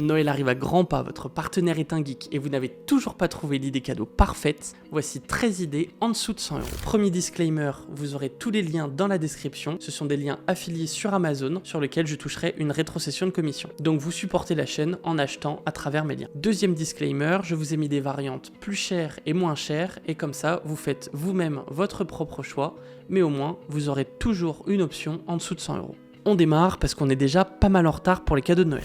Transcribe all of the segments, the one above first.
Noël arrive à grands pas, votre partenaire est un geek et vous n'avez toujours pas trouvé l'idée cadeau parfaite, voici 13 idées en dessous de 100 €. Premier disclaimer, vous aurez tous les liens dans la description, ce sont des liens affiliés sur Amazon sur lesquels je toucherai une rétrocession de commission. Donc vous supportez la chaîne en achetant à travers mes liens. Deuxième disclaimer, je vous ai mis des variantes plus chères et moins chères et comme ça vous faites vous-même votre propre choix, mais au moins vous aurez toujours une option en dessous de 100 €. On démarre parce qu'on est déjà pas mal en retard pour les cadeaux de Noël.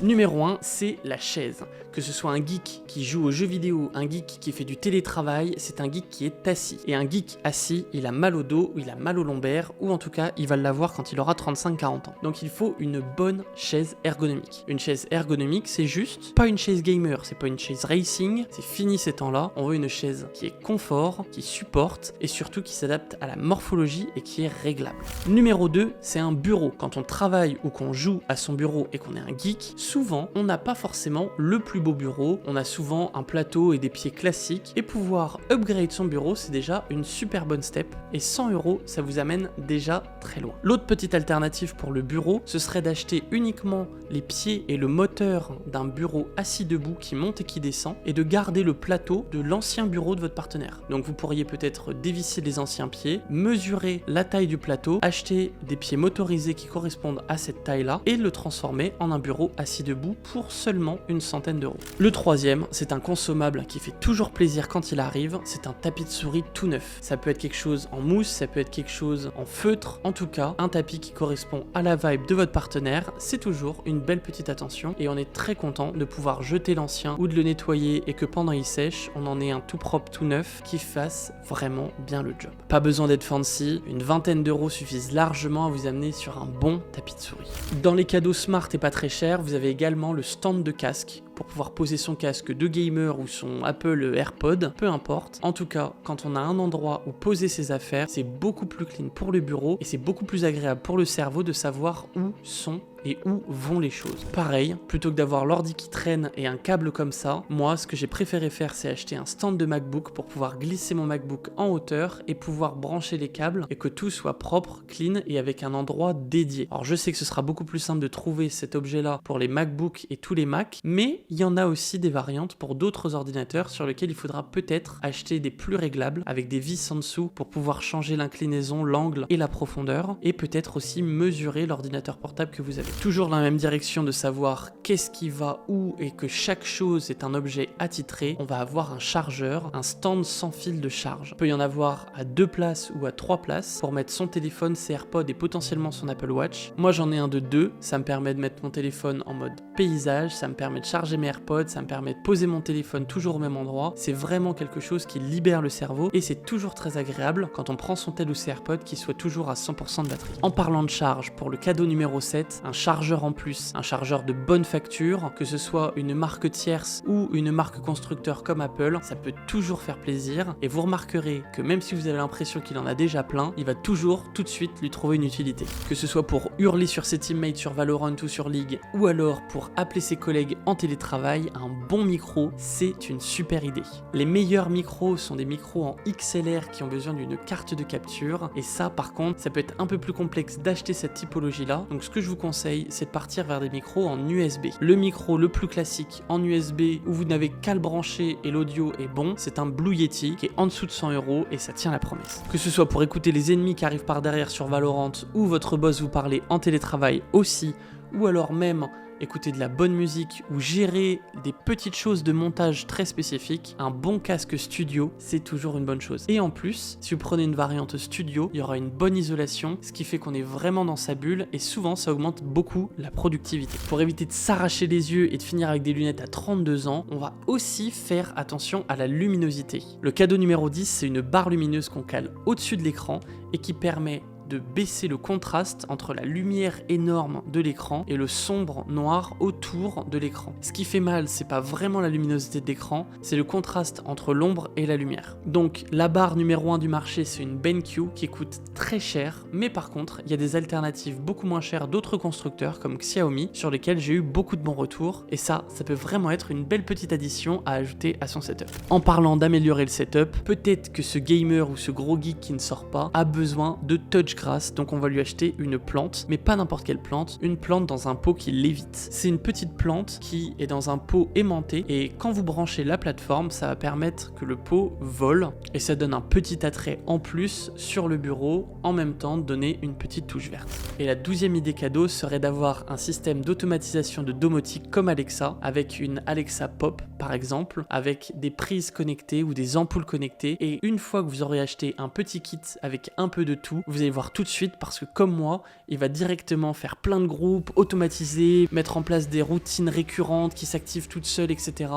Numéro 1, c'est la chaise. Que ce soit un geek qui joue aux jeux vidéo, un geek qui fait du télétravail, c'est un geek qui est assis. Et un geek assis, il a mal au dos, ou il a mal au lombaire, ou en tout cas, il va l'avoir quand il aura 35-40 ans. Donc il faut une bonne chaise ergonomique. Une chaise ergonomique, c'est juste pas une chaise gamer, c'est pas une chaise racing, c'est fini ces temps-là. On veut une chaise qui est confort, qui supporte, et surtout qui s'adapte à la morphologie et qui est réglable. Numéro 2, c'est un bureau. Quand on travaille ou qu'on joue à son bureau et qu'on est un geek, souvent, on n'a pas forcément le plus beau bureau, on a souvent un plateau et des pieds classiques, et pouvoir upgrade son bureau, c'est déjà une super bonne step, et 100 €, ça vous amène déjà très loin. L'autre petite alternative pour le bureau, ce serait d'acheter uniquement les pieds et le moteur d'un bureau assis debout qui monte et qui descend, et de garder le plateau de l'ancien bureau de votre partenaire. Donc vous pourriez peut-être dévisser les anciens pieds, mesurer la taille du plateau, acheter des pieds motorisés qui correspondent à cette taille-là, et le transformer en un bureau assis debout pour seulement une centaine d'euros. Le troisième, c'est un consommable qui fait toujours plaisir quand il arrive, c'est un tapis de souris tout neuf. Ça peut être quelque chose en mousse, ça peut être quelque chose en feutre, en tout cas, un tapis qui correspond à la vibe de votre partenaire, c'est toujours une belle petite attention et on est très content de pouvoir jeter l'ancien ou de le nettoyer et que pendant il sèche, on en ait un tout propre, tout neuf qui fasse vraiment bien le job. Pas besoin d'être fancy, une vingtaine d'euros suffisent largement à vous amener sur un bon tapis de souris. Dans les cadeaux smart et pas très chers, vous avez également le stand de casque pour pouvoir poser son casque de gamer ou son Apple AirPod, peu importe. En tout cas, quand on a un endroit où poser ses affaires, c'est beaucoup plus clean pour le bureau et c'est beaucoup plus agréable pour le cerveau de savoir où sont et où vont les choses. Pareil, plutôt que d'avoir l'ordi qui traîne et un câble comme ça, moi ce que j'ai préféré faire c'est acheter un stand de MacBook pour pouvoir glisser mon MacBook en hauteur et pouvoir brancher les câbles et que tout soit propre, clean et avec un endroit dédié. Alors je sais que ce sera beaucoup plus simple de trouver cet objet là pour les MacBooks et tous les Mac, mais il y en a aussi des variantes pour d'autres ordinateurs sur lesquels il faudra peut-être acheter des plus réglables avec des vis en dessous pour pouvoir changer l'inclinaison, l'angle et la profondeur et peut-être aussi mesurer l'ordinateur portable que vous avez. Toujours dans la même direction de savoir qu'est-ce qui va où et que chaque chose est un objet attitré, on va avoir un chargeur, un stand sans fil de charge. Il peut y en avoir à 2 places ou à 3 places pour mettre son téléphone, ses AirPods et potentiellement son Apple Watch. Moi j'en ai un de 2, ça me permet de mettre mon téléphone en mode paysage, ça me permet de charger mes AirPods, ça me permet de poser mon téléphone toujours au même endroit. C'est vraiment quelque chose qui libère le cerveau et c'est toujours très agréable quand on prend son tel ou ses AirPods qui soit toujours à 100% de batterie. En parlant de charge, pour le cadeau numéro 7, un chargeur en plus, un chargeur de bonne facture, que ce soit une marque tierce ou une marque constructeur comme Apple, ça peut toujours faire plaisir et vous remarquerez que même si vous avez l'impression qu'il en a déjà plein, il va toujours tout de suite lui trouver une utilité. Que ce soit pour hurler sur ses teammates sur Valorant ou sur League ou alors pour appeler ses collègues en télétravail, un bon micro, c'est une super idée. Les meilleurs micros sont des micros en XLR qui ont besoin d'une carte de capture et ça par contre, ça peut être un peu plus complexe d'acheter cette typologie là. Donc ce que je vous conseille, c'est de partir vers des micros en USB. Le micro le plus classique en USB où vous n'avez qu'à le brancher et l'audio est bon, c'est un Blue Yeti qui est en dessous de 100 € et ça tient la promesse. Que ce soit pour écouter les ennemis qui arrivent par derrière sur Valorant ou votre boss vous parler en télétravail aussi, ou alors même écouter de la bonne musique ou gérer des petites choses de montage très spécifiques, un bon casque studio, c'est toujours une bonne chose. Et en plus, si vous prenez une variante studio, il y aura une bonne isolation, ce qui fait qu'on est vraiment dans sa bulle et souvent ça augmente beaucoup la productivité. Pour éviter de s'arracher les yeux et de finir avec des lunettes à 32 ans, on va aussi faire attention à la luminosité. Le cadeau numéro 10, c'est une barre lumineuse qu'on cale au-dessus de l'écran et qui permet de baisser le contraste entre la lumière énorme de l'écran et le sombre noir autour de l'écran. Ce qui fait mal, c'est pas vraiment la luminosité de l'écran, c'est le contraste entre l'ombre et la lumière. Donc la barre numéro 1 du marché, c'est une BenQ qui coûte très cher, mais par contre, il y a des alternatives beaucoup moins chères d'autres constructeurs comme Xiaomi sur lesquels j'ai eu beaucoup de bons retours et ça peut vraiment être une belle petite addition à ajouter à son setup. En parlant d'améliorer le setup, peut-être que ce gamer ou ce gros geek qui ne sort pas a besoin de touch disgrâce, donc on va lui acheter une plante, mais pas n'importe quelle plante, une plante dans un pot qui lévite. C'est une petite plante qui est dans un pot aimanté, et quand vous branchez la plateforme, ça va permettre que le pot vole, et ça donne un petit attrait en plus sur le bureau, en même temps de donner une petite touche verte. Et la 12e idée cadeau serait d'avoir un système d'automatisation de domotique comme Alexa, avec une Alexa Pop par exemple, avec des prises connectées ou des ampoules connectées, et une fois que vous aurez acheté un petit kit avec un peu de tout, vous allez voir tout de suite, parce que comme moi, il va directement faire plein de groupes, automatiser, mettre en place des routines récurrentes qui s'activent toutes seules, etc.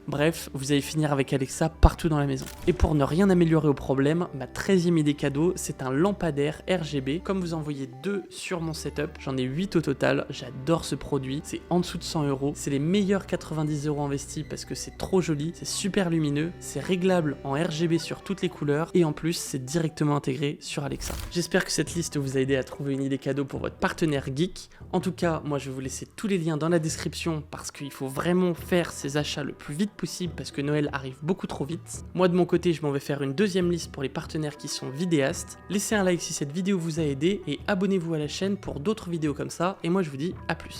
Bref, vous allez finir avec Alexa partout dans la maison. Et pour ne rien améliorer au problème, ma 13e idée cadeau, c'est un lampadaire RGB. Comme vous en voyez 2 sur mon setup, j'en ai 8 au total, j'adore ce produit, c'est en dessous de 100 €, c'est les meilleurs 90 € investis parce que c'est trop joli, c'est super lumineux, c'est réglable en RGB sur toutes les couleurs et en plus c'est directement intégré sur Alexa. J'espère que cette liste vous a aidé à trouver une idée cadeau pour votre partenaire geek. En tout cas, moi je vais vous laisser tous les liens dans la description parce qu'il faut vraiment faire ces achats le plus vite possible parce que Noël arrive beaucoup trop vite. Moi de mon côté, je m'en vais faire une deuxième liste pour les partenaires qui sont vidéastes. Laissez un like si cette vidéo vous a aidé et abonnez-vous à la chaîne pour d'autres vidéos comme ça et moi je vous dis à plus.